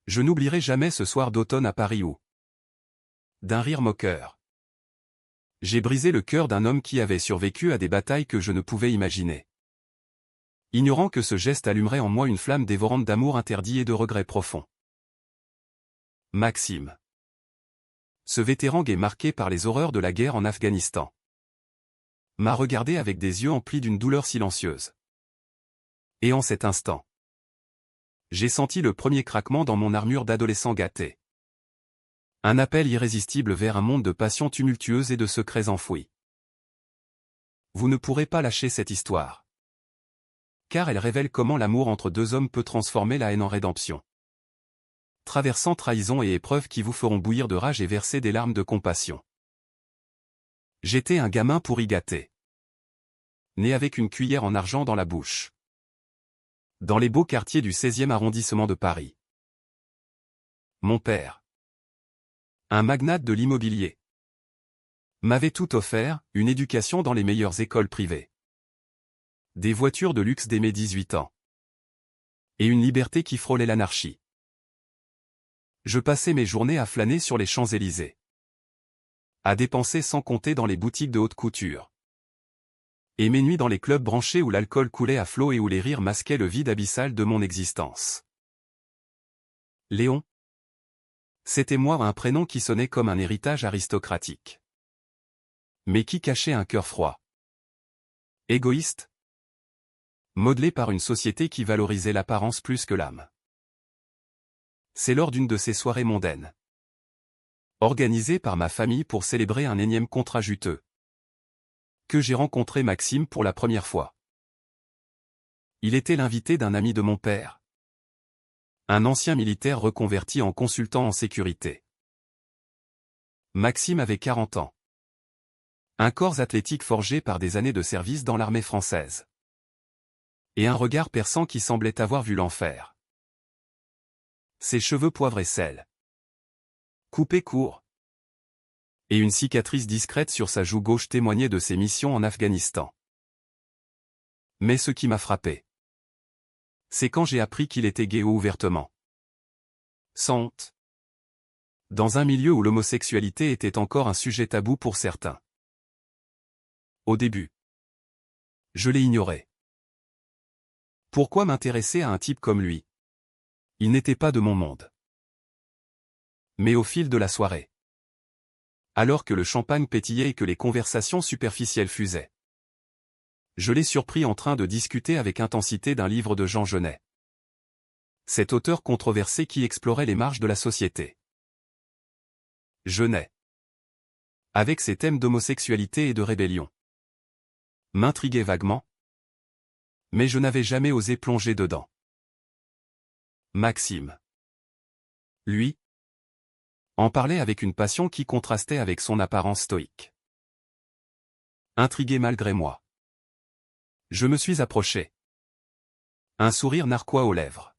Je n'oublierai jamais ce soir d'automne à Paris où, d'un rire moqueur, j'ai brisé le cœur d'un homme qui avait survécu à des batailles que je ne pouvais imaginer. Ignorant que ce geste allumerait en moi une flamme dévorante d'amour interdit et de regrets profonds. Maxime. Ce vétéran gai marqué par les horreurs de la guerre en Afghanistan m'a regardé avec des yeux emplis d'une douleur silencieuse. Et en cet instant, j'ai senti le premier craquement dans mon armure d'adolescent gâté. Un appel irrésistible vers un monde de passions tumultueuses et de secrets enfouis. Vous ne pourrez pas lâcher cette histoire. Car elle révèle comment l'amour entre deux hommes peut transformer la haine en rédemption. Traversant trahison et épreuves qui vous feront bouillir de rage et verser des larmes de compassion. J'étais un gamin pourri gâté. Né avec une cuillère en argent dans la bouche. Dans les beaux quartiers du 16e arrondissement de Paris. Mon père, un magnate de l'immobilier, m'avait tout offert, une éducation dans les meilleures écoles privées. Des voitures de luxe dès mes 18 ans. Et une liberté qui frôlait l'anarchie. Je passais mes journées à flâner sur les Champs-Élysées. À dépenser sans compter dans les boutiques de haute couture. Et mes nuits dans les clubs branchés où l'alcool coulait à flot et où les rires masquaient le vide abyssal de mon existence. Léon. C'était moi un prénom qui sonnait comme un héritage aristocratique. Mais qui cachait un cœur froid. Égoïste. Modelé par une société qui valorisait l'apparence plus que l'âme. C'est lors d'une de ces soirées mondaines, organisée par ma famille pour célébrer un énième contrat juteux, que j'ai rencontré Maxime pour la première fois. Il était l'invité d'un ami de mon père. Un ancien militaire reconverti en consultant en sécurité. Maxime avait 40 ans. Un corps athlétique forgé par des années de service dans l'armée française. Et un regard perçant qui semblait avoir vu l'enfer. Ses cheveux poivre et sel. Coupés courts. Et une cicatrice discrète sur sa joue gauche témoignait de ses missions en Afghanistan. Mais ce qui m'a frappé, c'est quand j'ai appris qu'il était gay ouvertement. Sans honte. Dans un milieu où l'homosexualité était encore un sujet tabou pour certains. Au début, je l'ai ignoré. Pourquoi m'intéresser à un type comme lui? Il n'était pas de mon monde. Mais au fil de la soirée, alors que le champagne pétillait et que les conversations superficielles fusaient, je l'ai surpris en train de discuter avec intensité d'un livre de Jean Genet. Cet auteur controversé qui explorait les marges de la société. Genet, avec ses thèmes d'homosexualité et de rébellion, m'intriguait vaguement, mais je n'avais jamais osé plonger dedans. Maxime, lui, en parlait avec une passion qui contrastait avec son apparence stoïque. Intrigué malgré moi, je me suis approché. Un sourire narquois aux lèvres.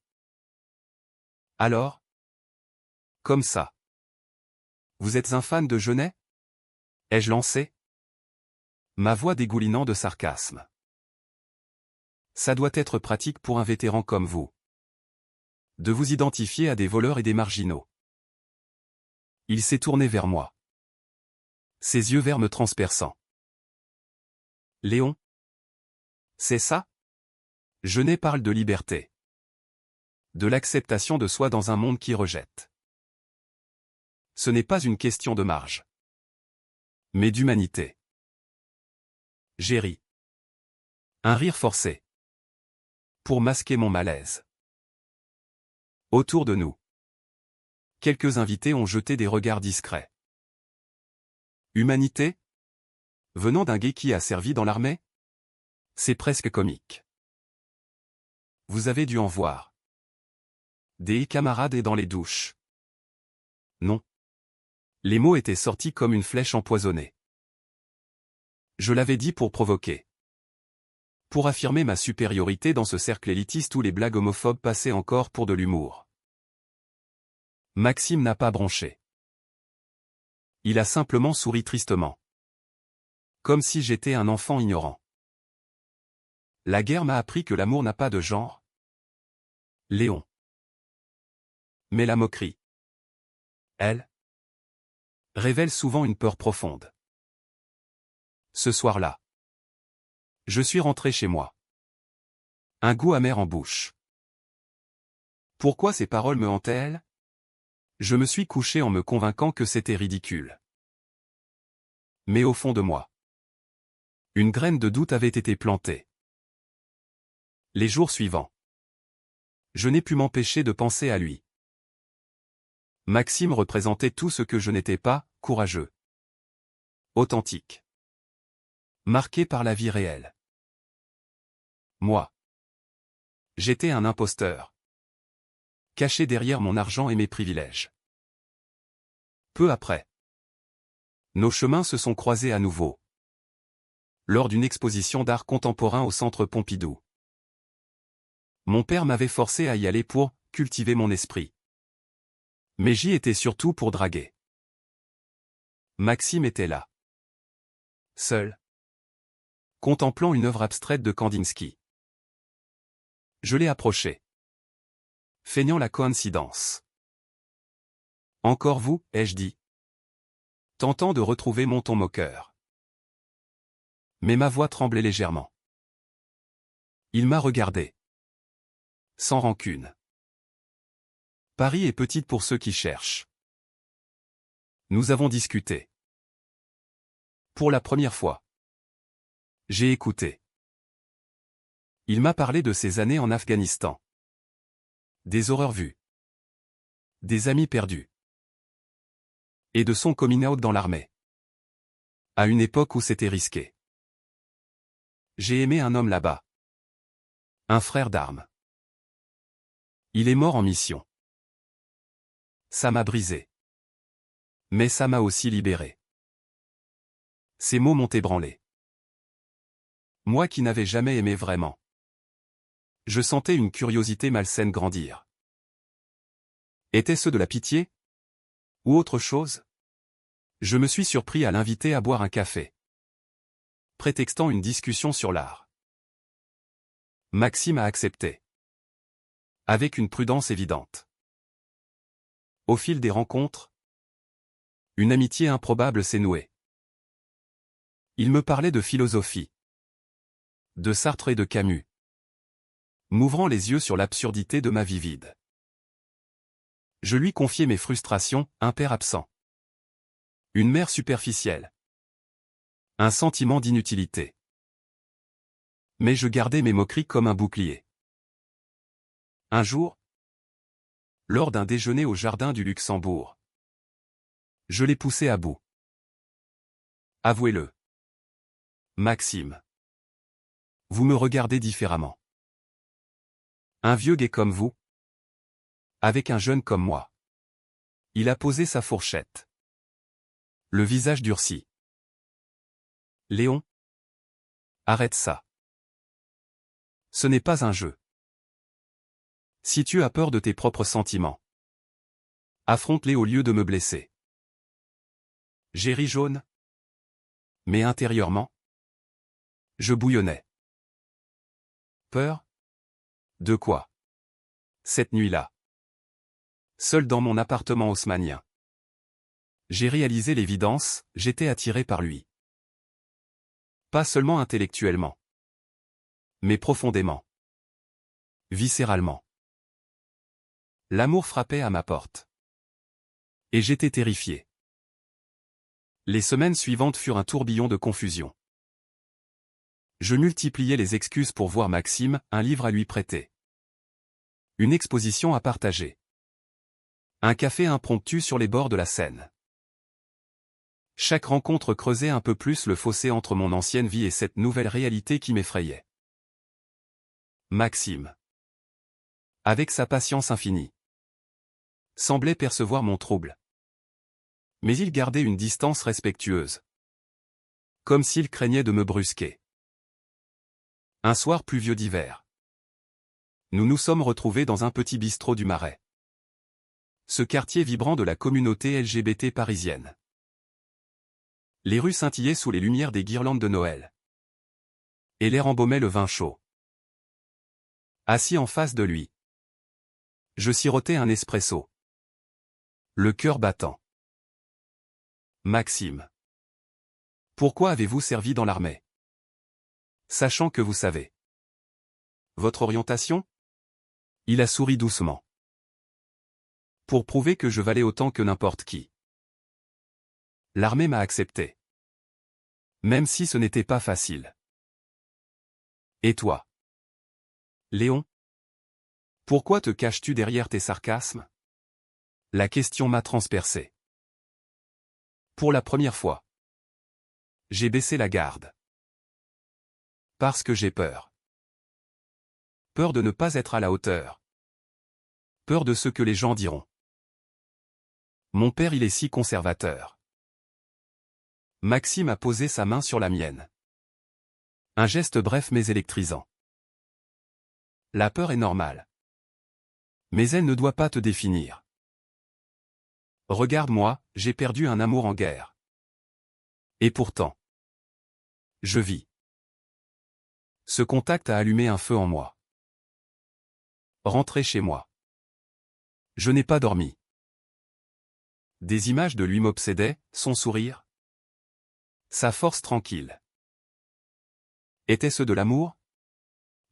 Alors? Comme ça. Vous êtes un fan de Genet? Ai-je lancé? Ma voix dégoulinant de sarcasme. Ça doit être pratique pour un vétéran comme vous. De vous identifier à des voleurs et des marginaux. Il s'est tourné vers moi. Ses yeux verts me transperçant. Léon? C'est ça? Genet parle de liberté. De l'acceptation de soi dans un monde qui rejette. Ce n'est pas une question de marge. Mais d'humanité. J'ai ri. Un rire forcé. Pour masquer mon malaise. Autour de nous, quelques invités ont jeté des regards discrets. Humanité? Venant d'un gay qui a servi dans l'armée? C'est presque comique. Vous avez dû en voir. Des camarades et dans les douches. Non. Les mots étaient sortis comme une flèche empoisonnée. Je l'avais dit pour provoquer. Pour affirmer ma supériorité dans ce cercle élitiste où les blagues homophobes passaient encore pour de l'humour. Maxime n'a pas bronché. Il a simplement souri tristement. Comme si j'étais un enfant ignorant. La guerre m'a appris que l'amour n'a pas de genre. Léon. Mais la moquerie, elle, révèle souvent une peur profonde. Ce soir-là, je suis rentré chez moi. Un goût amer en bouche. Pourquoi ces paroles me hantaient-elles? Je me suis couché en me convainquant que c'était ridicule. Mais au fond de moi, une graine de doute avait été plantée. Les jours suivants, je n'ai pu m'empêcher de penser à lui. Maxime représentait tout ce que je n'étais pas, courageux, authentique, marqué par la vie réelle. Moi, j'étais un imposteur, caché derrière mon argent et mes privilèges. Peu après, nos chemins se sont croisés à nouveau, lors d'une exposition d'art contemporain au Centre Pompidou. Mon père m'avait forcé à y aller pour cultiver mon esprit. Mais j'y étais surtout pour draguer. Maxime était là. Seul. Contemplant une œuvre abstraite de Kandinsky. Je l'ai approché. Feignant la coïncidence. Encore vous, ai-je dit. Tentant de retrouver mon ton moqueur. Mais ma voix tremblait légèrement. Il m'a regardé. Sans rancune. Paris est petite pour ceux qui cherchent. Nous avons discuté. Pour la première fois. J'ai écouté. Il m'a parlé de ses années en Afghanistan. Des horreurs vues. Des amis perdus. Et de son coming out dans l'armée. À une époque où c'était risqué. J'ai aimé un homme là-bas. Un frère d'armes. Il est mort en mission. Ça m'a brisé. Mais ça m'a aussi libéré. Ces mots m'ont ébranlé. Moi qui n'avais jamais aimé vraiment. Je sentais une curiosité malsaine grandir. Était-ce de la pitié? Ou autre chose? Je me suis surpris à l'inviter à boire un café. Prétextant une discussion sur l'art. Maxime a accepté. Avec une prudence évidente. Au fil des rencontres, une amitié improbable s'est nouée. Il me parlait de philosophie. De Sartre et de Camus. M'ouvrant les yeux sur l'absurdité de ma vie vide. Je lui confiais mes frustrations, un père absent. Une mère superficielle. Un sentiment d'inutilité. Mais je gardais mes moqueries comme un bouclier. Un jour, lors d'un déjeuner au jardin du Luxembourg, je l'ai poussé à bout. Avouez-le. Maxime. Vous me regardez différemment. Un vieux gai comme vous. Avec un jeune comme moi. Il a posé sa fourchette. Le visage durci. Léon. Arrête ça. Ce n'est pas un jeu. Si tu as peur de tes propres sentiments, affronte-les au lieu de me blesser. J'ai ri jaune. Mais intérieurement, je bouillonnais. Peur? De quoi? Cette nuit-là. Seul dans mon appartement haussmannien. J'ai réalisé l'évidence, j'étais attiré par lui. Pas seulement intellectuellement. Mais profondément. Viscéralement. L'amour frappait à ma porte. Et j'étais terrifié. Les semaines suivantes furent un tourbillon de confusion. Je multipliais les excuses pour voir Maxime, un livre à lui prêter. Une exposition à partager. Un café impromptu sur les bords de la Seine. Chaque rencontre creusait un peu plus le fossé entre mon ancienne vie et cette nouvelle réalité qui m'effrayait. Maxime, avec sa patience infinie, semblait percevoir mon trouble. Mais il gardait une distance respectueuse. Comme s'il craignait de me brusquer. Un soir pluvieux d'hiver. Nous nous sommes retrouvés dans un petit bistrot du Marais. Ce quartier vibrant de la communauté LGBT parisienne. Les rues scintillaient sous les lumières des guirlandes de Noël. Et l'air embaumait le vin chaud. Assis en face de lui. Je sirotais un espresso. Le cœur battant. Maxime. Pourquoi avez-vous servi dans l'armée? Sachant que vous savez. Votre orientation? Il a souri doucement. Pour prouver que je valais autant que n'importe qui. L'armée m'a accepté. Même si ce n'était pas facile. Et toi? Léon? Pourquoi te caches-tu derrière tes sarcasmes? La question m'a transpercé. Pour la première fois. J'ai baissé la garde. Parce que j'ai peur. Peur de ne pas être à la hauteur. Peur de ce que les gens diront. Mon père il est si conservateur. Maxime a posé sa main sur la mienne. Un geste bref mais électrisant. La peur est normale. Mais elle ne doit pas te définir. Regarde-moi, j'ai perdu un amour en guerre. Et pourtant. Je vis. Ce contact a allumé un feu en moi. Rentrer chez moi. Je n'ai pas dormi. Des images de lui m'obsédaient, son sourire. Sa force tranquille. Était-ce de l'amour?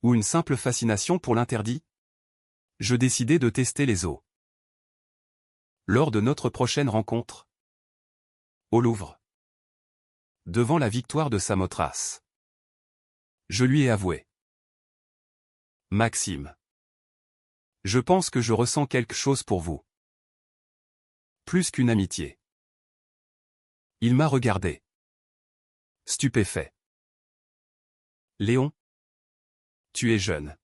Ou une simple fascination pour l'interdit? Je décidai de tester les eaux. Lors de notre prochaine rencontre. Au Louvre. Devant la victoire de Samothrace. Je lui ai avoué. Maxime. Je pense que je ressens quelque chose pour vous. Plus qu'une amitié. Il m'a regardé. Stupéfait. Léon? Tu es jeune.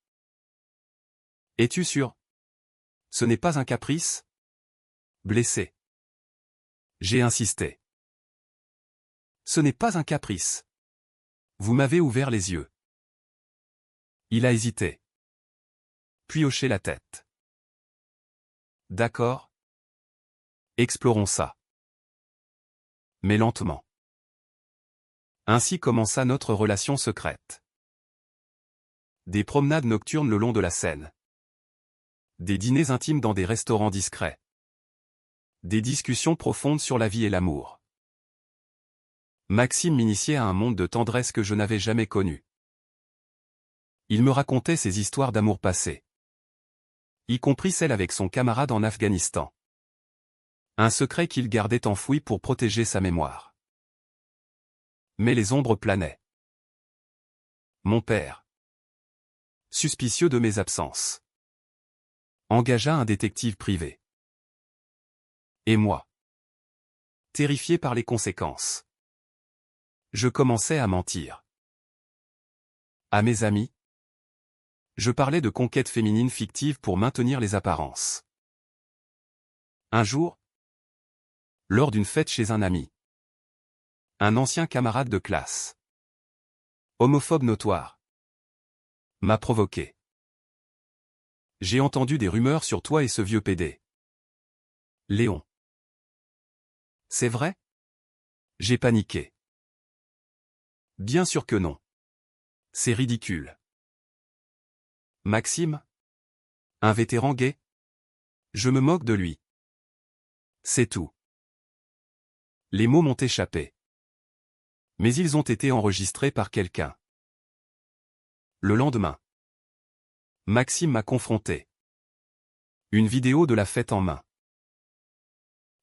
Es-tu sûr? Ce n'est pas un caprice? Blessé. J'ai insisté. Ce n'est pas un caprice. Vous m'avez ouvert les yeux. Il a hésité. Puis hoché la tête. D'accord. Explorons ça. Mais lentement. Ainsi commença notre relation secrète. Des promenades nocturnes le long de la Seine. Des dîners intimes dans des restaurants discrets. Des discussions profondes sur la vie et l'amour. Maxime m'initiait à un monde de tendresse que je n'avais jamais connu. Il me racontait ses histoires d'amour passées. Y compris celle avec son camarade en Afghanistan. Un secret qu'il gardait enfoui pour protéger sa mémoire. Mais les ombres planaient. Mon père, suspicieux de mes absences, engagea un détective privé. Et moi, terrifié par les conséquences, je commençais à mentir. À mes amis, je parlais de conquêtes féminines fictives pour maintenir les apparences. Un jour, lors d'une fête chez un ami, un ancien camarade de classe, homophobe notoire, m'a provoqué. J'ai entendu des rumeurs sur toi et ce vieux pédé. Léon. C'est vrai? J'ai paniqué. Bien sûr que non. C'est ridicule. Maxime? Un vétéran gay? Je me moque de lui. C'est tout. Les mots m'ont échappé. Mais ils ont été enregistrés par quelqu'un. Le lendemain. Maxime m'a confronté. Une vidéo de la fête en main.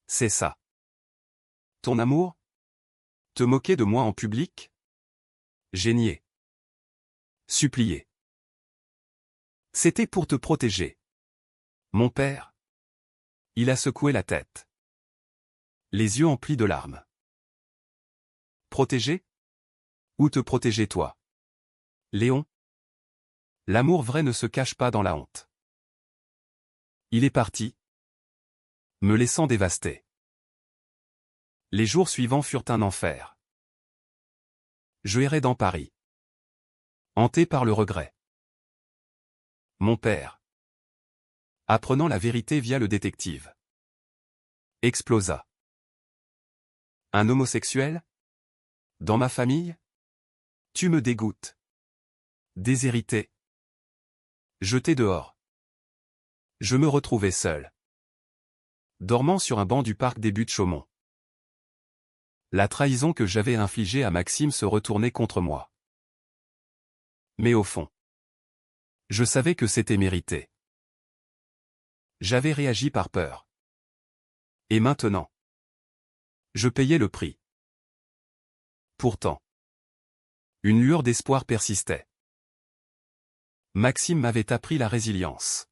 C'est ça. Ton amour? Te moquer de moi en public? J'ai nié. Supplié. C'était pour te protéger. Mon père? Il a secoué la tête. Les yeux emplis de larmes. Protéger? Ou te protéger toi? Léon? L'amour vrai ne se cache pas dans la honte. Il est parti, me laissant dévasté. Les jours suivants furent un enfer. Je errais dans Paris, hanté par le regret. Mon père, apprenant la vérité via le détective, explosa. Un homosexuel? Dans ma famille? Tu me dégoûtes. Déshérité. Jeté dehors. Je me retrouvais seul. dormant sur un banc du parc des Buttes-Chaumont. La trahison que j'avais infligée à Maxime se retournait contre moi. Mais au fond, je savais que c'était mérité. J'avais réagi par peur. Et maintenant, je payais le prix. Pourtant, une lueur d'espoir persistait. Maxime m'avait appris la résilience.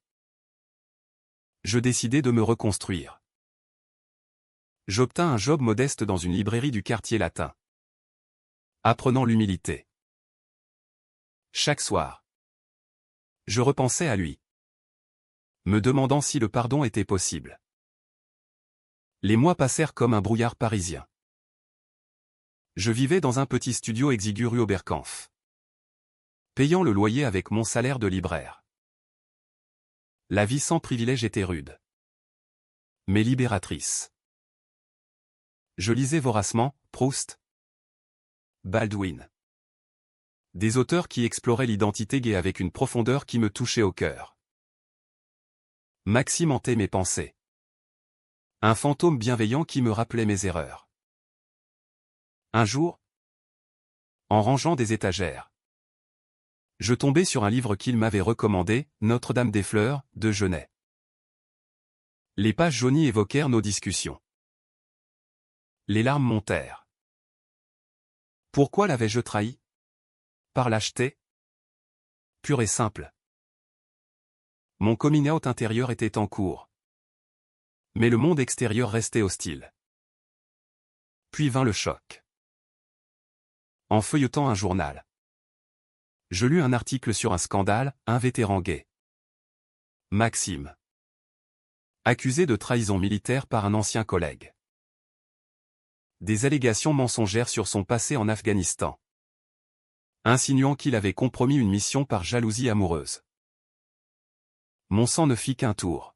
Je décidai de me reconstruire. J'obtins un job modeste dans une librairie du quartier latin. Apprenant l'humilité. Chaque soir, je repensais à lui, me demandant si le pardon était possible. Les mois passèrent comme un brouillard parisien. Je vivais dans un petit studio exigu rue Oberkampf, payant le loyer avec mon salaire de libraire. La vie sans privilège était rude, mais libératrice. Je lisais voracement Proust, Baldwin. Des auteurs qui exploraient l'identité gay avec une profondeur qui me touchait au cœur. Maxime hantait mes pensées. Un fantôme bienveillant qui me rappelait mes erreurs. Un jour, en rangeant des étagères, je tombais sur un livre qu'il m'avait recommandé, Notre-Dame des Fleurs, de Genet. Les pages jaunies évoquèrent nos discussions. Les larmes montèrent. Pourquoi l'avais-je trahi? Par lâcheté? Pure et simple. Mon coming out intérieur était en cours. Mais le monde extérieur restait hostile. Puis vint le choc. En feuilletant un journal, je lus un article sur un scandale, un vétéran gay. Maxime. Accusé de trahison militaire par un ancien collègue. Des allégations mensongères sur son passé en Afghanistan, insinuant qu'il avait compromis une mission par jalousie amoureuse. Mon sang ne fit qu'un tour.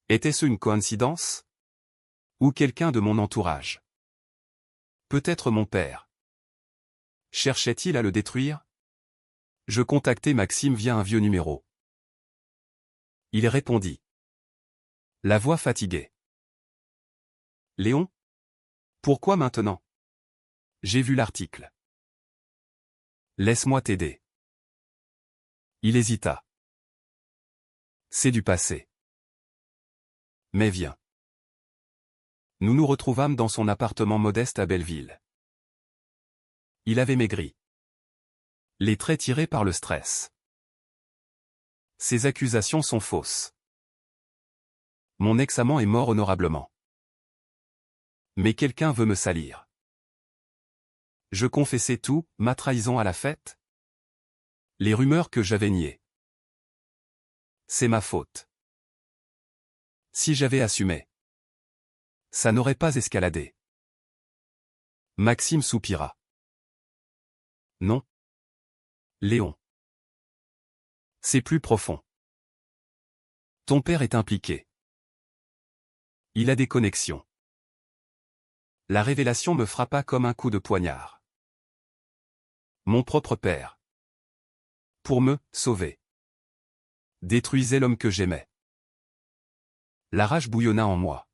Était-ce une coïncidence? Ou quelqu'un de mon entourage? Peut-être mon père. Cherchait-il à le détruire? Je contactai Maxime via un vieux numéro. Il répondit. La voix fatiguée. Léon? Pourquoi maintenant? J'ai vu l'article. Laisse-moi t'aider. Il hésita. C'est du passé. Mais viens. Nous nous retrouvâmes dans son appartement modeste à Belleville. Il avait maigri. Les traits tirés par le stress. Ces accusations sont fausses. Mon ex-amant est mort honorablement. Mais quelqu'un veut me salir. Je confessais tout, ma trahison à la fête? Les rumeurs que j'avais niées. C'est ma faute. Si j'avais assumé, ça n'aurait pas escaladé. Maxime soupira. Non. Léon. C'est plus profond. Ton père est impliqué. Il a des connexions. La révélation me frappa comme un coup de poignard. Mon propre père. Pour me sauver. Détruisait l'homme que j'aimais. La rage bouillonna en moi.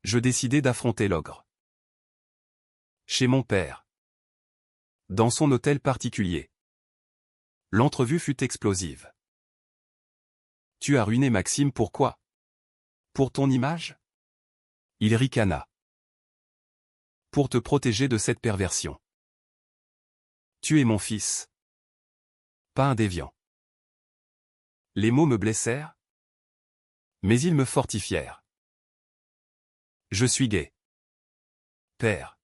Je décidai d'affronter l'ogre. Chez mon père. Dans son hôtel particulier. L'entrevue fut explosive. Tu as ruiné Maxime, pourquoi? Pour ton image? Il ricana. Pour te protéger de cette perversion. Tu es mon fils. Pas un déviant. Les mots me blessèrent, mais ils me fortifièrent. Je suis gay. Père.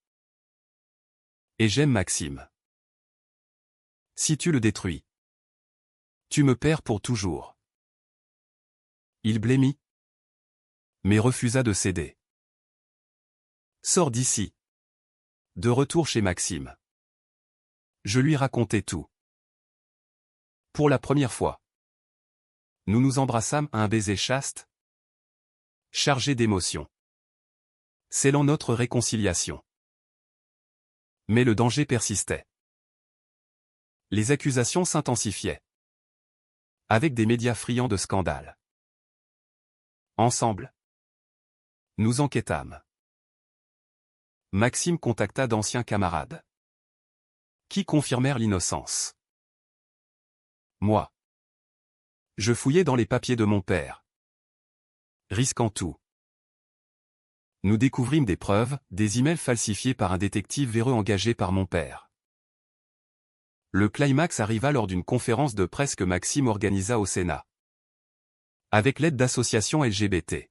Et j'aime Maxime. Si tu le détruis, tu me perds pour toujours. Il blêmit, mais refusa de céder. Sors d'ici. De retour chez Maxime. Je lui racontai tout. Pour la première fois. Nous nous embrassâmes à un baiser chaste, chargé d'émotions, scellant notre réconciliation. Mais le danger persistait. Les accusations s'intensifiaient. Avec des médias friands de scandales. Ensemble, nous enquêtâmes. Maxime contacta d'anciens camarades, qui confirmèrent l'innocence. Moi, je fouillais dans les papiers de mon père, risquant tout. Nous découvrîmes des preuves, des emails falsifiés par un détective véreux engagé par mon père. Le climax arriva lors d'une conférence de presse que Maxime organisa au Sénat, avec l'aide d'associations LGBT.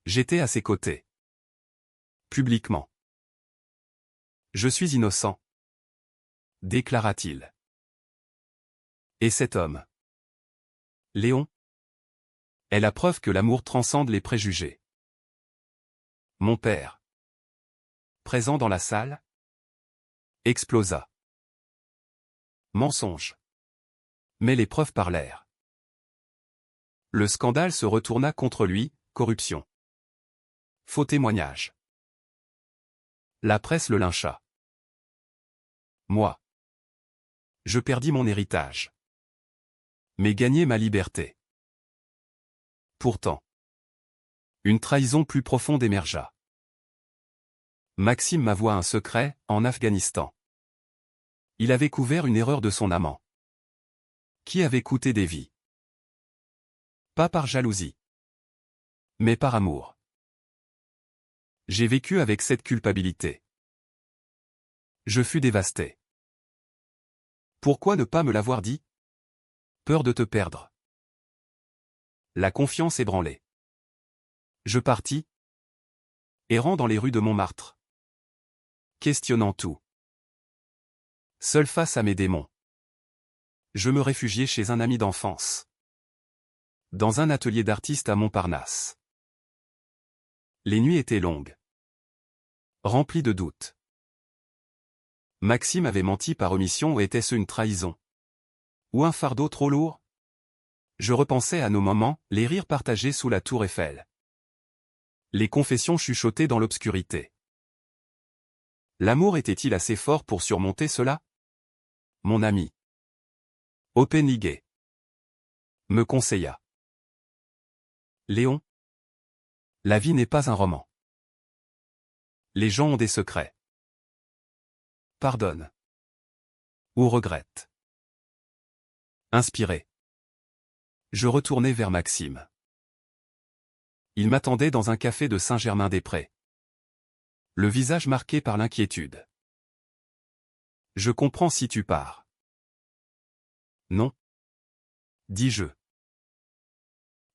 J'étais à ses côtés. Publiquement. Je suis innocent, déclara-t-il. Et cet homme, Léon, est la preuve que l'amour transcende les préjugés. Mon père, présent dans la salle, explosa. Mensonge. Mais les preuves parlèrent. Le scandale se retourna contre lui, corruption. Faux témoignage. La presse le lyncha. Moi, je perdis mon héritage, mais gagnai ma liberté. Pourtant, une trahison plus profonde émergea. Maxime m'avoua un secret, en Afghanistan. Il avait couvert une erreur de son amant, qui avait coûté des vies. Pas par jalousie, mais par amour. J'ai vécu avec cette culpabilité. Je fus dévasté. Pourquoi ne pas me l'avoir dit? Peur de te perdre. La confiance ébranlée. Je partis, errant dans les rues de Montmartre, questionnant tout. Seul face à mes démons. Je me réfugiai chez un ami d'enfance, dans un atelier d'artiste à Montparnasse. Les nuits étaient longues, remplies de doutes. Maxime avait menti par omission ou était-ce une trahison? Ou un fardeau trop lourd? Je repensais à nos moments, les rires partagés sous la tour Eiffel. Les confessions chuchotées dans l'obscurité. L'amour était-il assez fort pour surmonter cela? Mon ami Openigé me conseilla. Léon, la vie n'est pas un roman. Les gens ont des secrets. Pardonne. Ou regrette. Inspiré. Je retournai vers Maxime. Il m'attendait dans un café de Saint-Germain-des-Prés. Le visage marqué par l'inquiétude. Je comprends si tu pars. Non. Dis-je.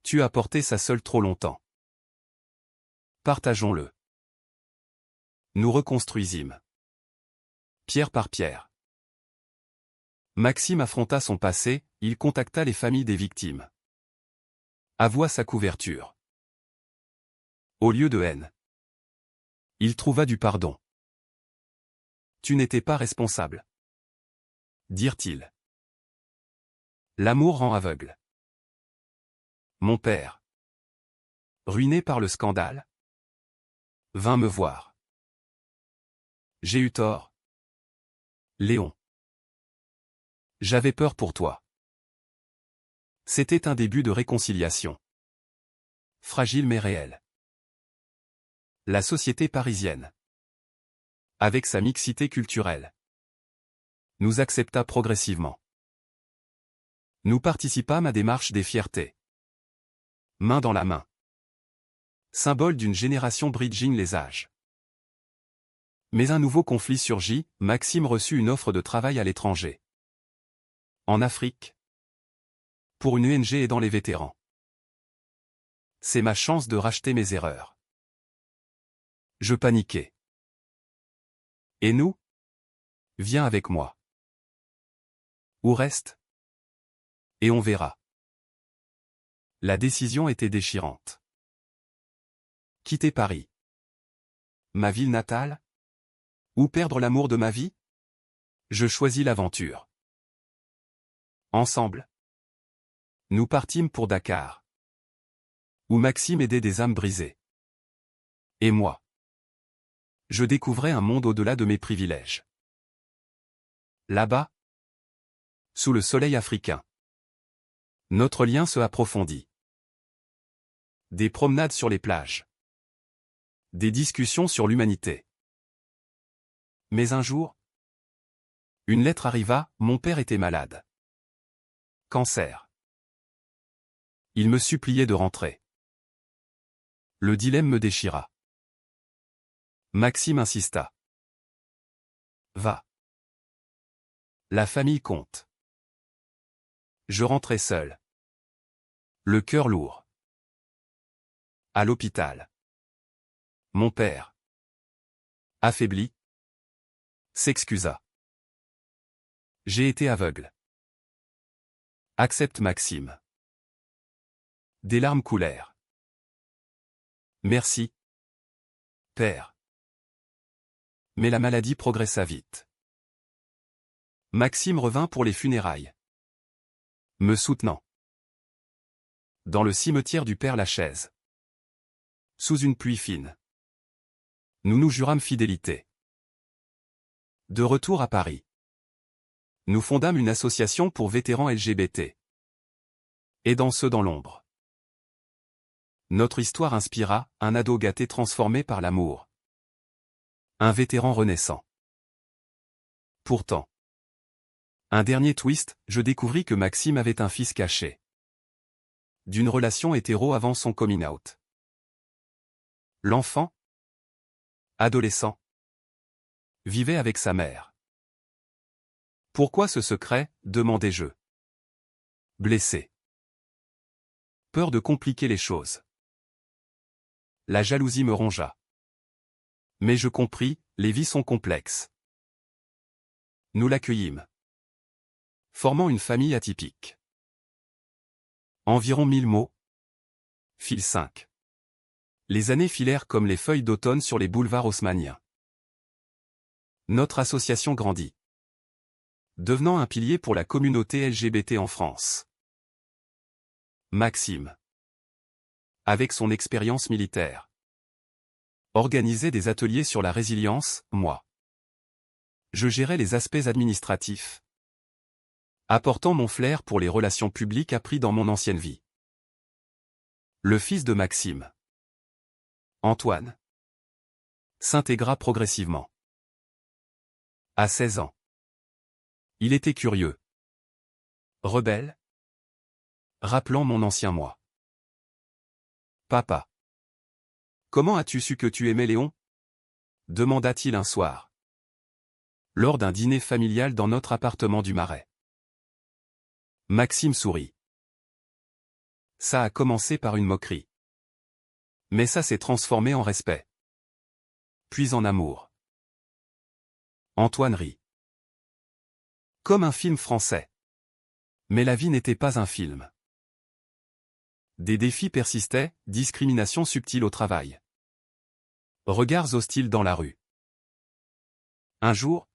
Tu as porté ça seul trop longtemps. Partageons-le. Nous reconstruisîmes. Pierre par pierre. Maxime affronta son passé, il contacta les familles des victimes. Avoua sa couverture. Au lieu de haine, il trouva du pardon. Tu n'étais pas responsable, dirent-ils. L'amour rend aveugle. Mon père, ruiné par le scandale, vint me voir. J'ai eu tort. Léon. J'avais peur pour toi. C'était un début de réconciliation. Fragile mais réel. La société parisienne, avec sa mixité culturelle, nous accepta progressivement. Nous participâmes à des marches des fiertés. Main dans la main. Symbole d'une génération bridging les âges. Mais un nouveau conflit surgit, Maxime reçut une offre de travail à l'étranger. En Afrique. Pour une ONG aidant les vétérans. C'est ma chance de racheter mes erreurs. Je paniquais. Et nous? Viens avec moi. Ou reste? Et on verra. La décision était déchirante. Quitter Paris. Ma ville natale? Ou perdre l'amour de ma vie? Je choisis l'aventure. Ensemble. Nous partîmes pour Dakar. Où Maxime aidait des âmes brisées. Et moi. Je découvrais un monde au-delà de mes privilèges. Là-bas, sous le soleil africain, notre lien se approfondit. Des promenades sur les plages. Des discussions sur l'humanité. Mais un jour, une lettre arriva, mon père était malade. Cancer. Il me suppliait de rentrer. Le dilemme me déchira. Maxime insista. Va. La famille compte. Je rentrai seul. Le cœur lourd. À l'hôpital. Mon père, affaibli, s'excusa. J'ai été aveugle. Accepte Maxime. Des larmes coulèrent. Merci, père. Mais la maladie progressa vite. Maxime revint pour les funérailles. Me soutenant. Dans le cimetière du Père Lachaise. Sous une pluie fine. Nous nous jurâmes fidélité. De retour à Paris. Nous fondâmes une association pour vétérans LGBT. Aidant ceux dans l'ombre. Notre histoire inspira un ado gâté transformé par l'amour. Un vétéran renaissant. Pourtant. Un dernier twist, je découvris que Maxime avait un fils caché. D'une relation hétéro avant son coming out. L'enfant, adolescent, vivait avec sa mère. Pourquoi ce secret, demandai-je. Blessé. Peur de compliquer les choses. La jalousie me rongea. Mais je compris, les vies sont complexes. Nous l'accueillîmes. Formant une famille atypique. Environ 1000 mots. Fil 5. Les années filèrent comme les feuilles d'automne sur les boulevards haussmanniens. Notre association grandit. Devenant un pilier pour la communauté LGBT en France. Maxime. Avec son expérience militaire. Organisait des ateliers sur la résilience, moi. Je gérais les aspects administratifs. Apportant mon flair pour les relations publiques appris dans mon ancienne vie. Le fils de Maxime, Antoine, s'intégra progressivement. À 16 ans. Il était curieux. Rebelle. Rappelant mon ancien moi. Papa. Comment as-tu su que tu aimais Léon? Demanda-t-il un soir. Lors d'un dîner familial dans notre appartement du Marais. Maxime sourit. Ça a commencé par une moquerie. Mais ça s'est transformé en respect. Puis en amour. Antoine rit. Comme un film français. Mais la vie n'était pas un film. Des défis persistaient, discrimination subtile au travail. Regards hostiles dans la rue. Un jour,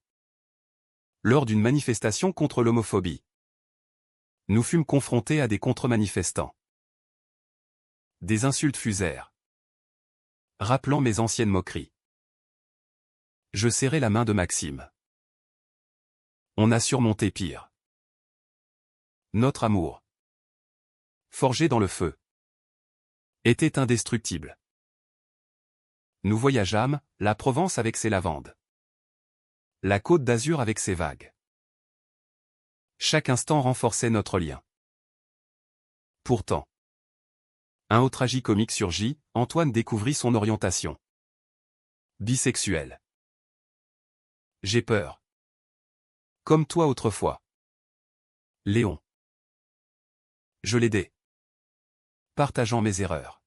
lors d'une manifestation contre l'homophobie, nous fûmes confrontés à des contre-manifestants. Des insultes fusèrent. Rappelant mes anciennes moqueries. Je serrai la main de Maxime. On a surmonté pire. Notre amour, forgé dans le feu, était indestructible. Nous voyageâmes, la Provence avec ses lavandes. La Côte d'Azur avec ses vagues. Chaque instant renforçait notre lien. Pourtant, un autre tragicomique surgit, Antoine découvrit son orientation. Bisexuel. J'ai peur. Comme toi autrefois. Léon. Je l'aidais. Partageant mes erreurs.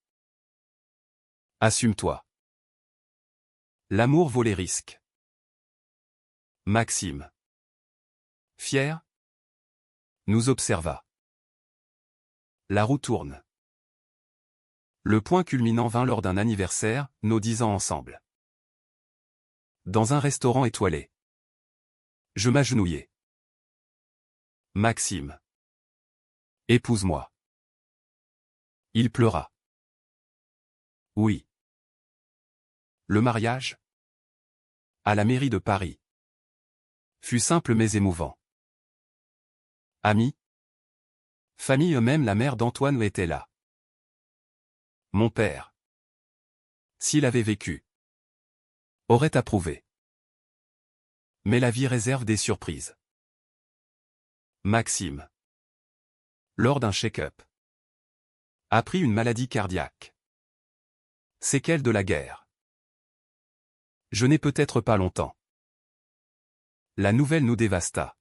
Assume-toi. L'amour vaut les risques. Maxime. Fier, nous observa. La roue tourne. Le point culminant vint lors d'un anniversaire, nos 10 ans ensemble. Dans un restaurant étoilé. Je m'agenouillai. Maxime. Épouse-moi. Il pleura. Oui. Le mariage, à la mairie de Paris, fut simple mais émouvant. Amis, famille eux-mêmes, la mère d'Antoine était là. Mon père, s'il avait vécu, aurait approuvé. Mais la vie réserve des surprises. Maxime, lors d'un check-up, a pris une maladie cardiaque. Séquelles de la guerre. Je n'ai peut-être pas longtemps. La nouvelle nous dévasta.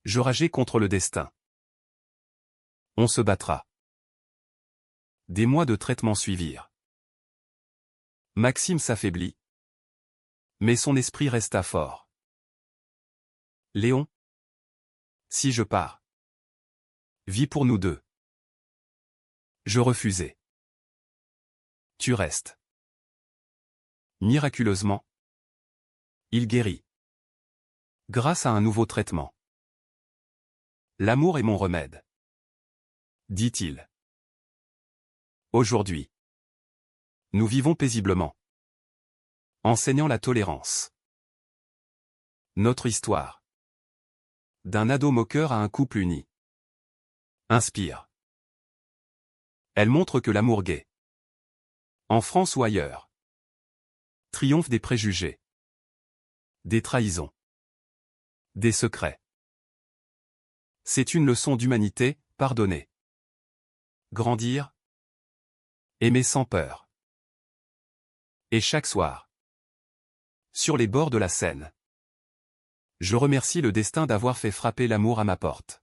Je rageais contre le destin. On se battra. Des mois de traitement suivirent. Maxime s'affaiblit. Mais son esprit resta fort. Léon, si je pars, vis pour nous deux. Je refusai. Tu restes. Miraculeusement, il guérit. Grâce à un nouveau traitement. L'amour est mon remède, dit-il. Aujourd'hui, nous vivons paisiblement, enseignant la tolérance. Notre histoire. D'un ado moqueur à un couple uni. Inspire. Elle montre que l'amour gay, en France ou ailleurs, triomphe des préjugés, des trahisons, des secrets. C'est une leçon d'humanité, pardonner, grandir, aimer sans peur. Et chaque soir, sur les bords de la Seine, je remercie le destin d'avoir fait frapper l'amour à ma porte.